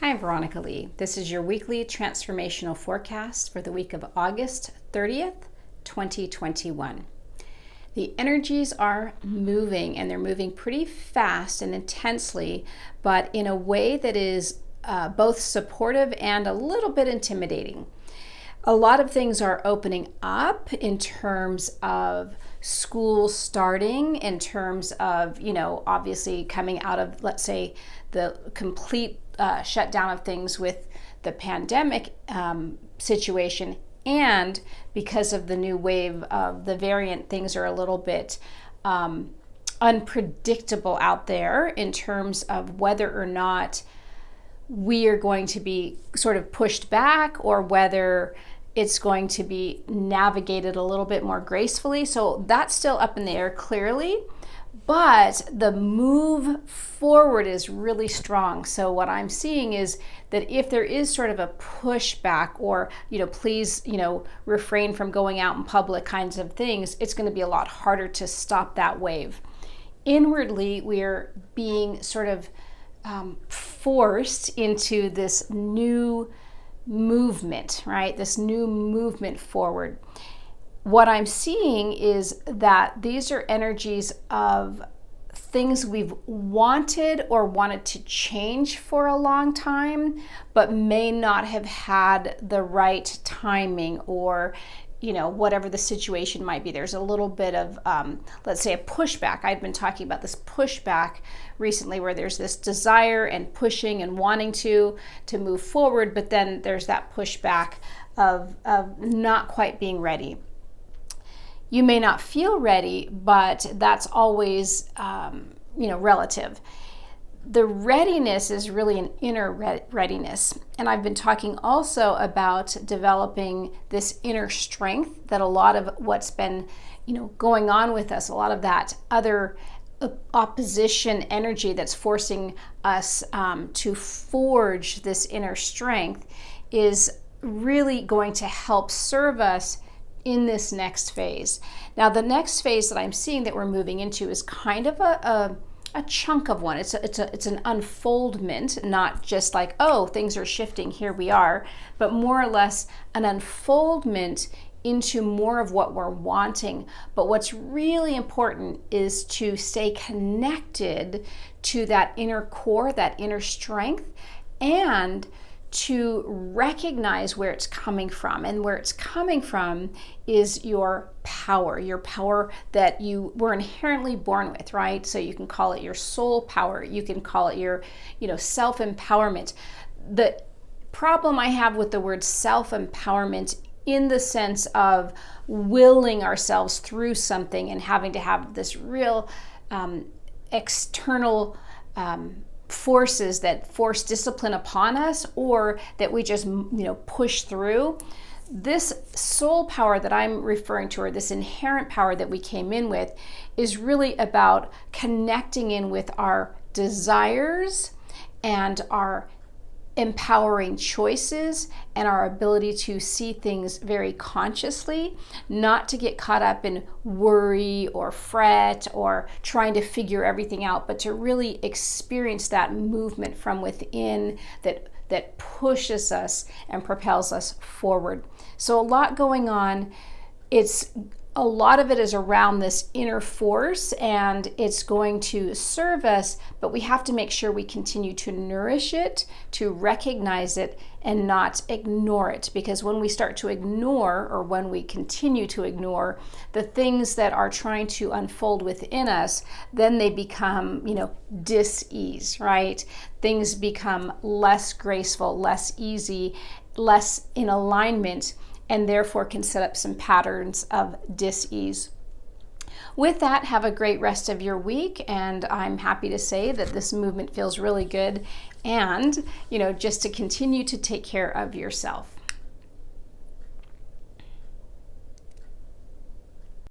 I'm Veronica Lee. This is your weekly transformational forecast for the week of August 30th, 2021. The energies are moving, and they're moving pretty fast and intensely, but in a way that is both supportive and a little bit intimidating. A lot of things are opening up in terms of school starting, in terms of, obviously coming out of, let's say, the complete shutdown of things with the pandemic situation. And because of the new wave of the variant, things are a little bit unpredictable out there in terms of whether or not we are going to be sort of pushed back or whether it's going to be navigated a little bit more gracefully. So that's still up in the air clearly, but the move forward is really strong. So what I'm seeing is that if there is sort of a pushback or, please, refrain from going out in public kinds of things, it's going to be a lot harder to stop that wave. Inwardly, we're being sort of forced into this new movement, right? This new movement forward. What I'm seeing is that these are energies of things we've wanted to change for a long time, but may not have had the right timing or, whatever the situation might be. There's a little bit of, let's say, a pushback. I've been talking about this pushback recently where there's this desire and pushing and wanting to move forward, but then there's that pushback of not quite being ready. You may not feel ready, but that's always, relative. The readiness is really an inner readiness. And I've been talking also about developing this inner strength, that a lot of what's been, going on with us, a lot of that other opposition energy that's forcing us to forge this inner strength is really going to help serve us in this next phase. Now, the next phase that I'm seeing that we're moving into is kind of a chunk of one. It's an unfoldment, not just like, oh, things are shifting, here we are, but more or less an unfoldment into more of what we're wanting. But what's really important is to stay connected to that inner core, that inner strength, and to recognize where it's coming from. And where it's coming from is your power that you were inherently born with, right? So you can call it your soul power. You can call it your, self-empowerment. The problem I have with the word self-empowerment in the sense of willing ourselves through something and having to have this real external forces that force discipline upon us, or that we just push through. This soul power that I'm referring to, or this inherent power that we came in with, is really about connecting in with our desires and our empowering choices and our ability to see things very consciously, not to get caught up in worry or fret or trying to figure everything out, but to really experience that movement from within that pushes us and propels us forward. So a lot going on. A lot of it is around this inner force, and it's going to serve us, but we have to make sure we continue to nourish it, to recognize it, and not ignore it. Because when we start to ignore, or when we continue to ignore the things that are trying to unfold within us, then they become, dis-ease, right? Things become less graceful, less easy, less in alignment, and therefore can set up some patterns of dis-ease. With that, have a great rest of your week, and I'm happy to say that this movement feels really good, and just to continue to take care of yourself.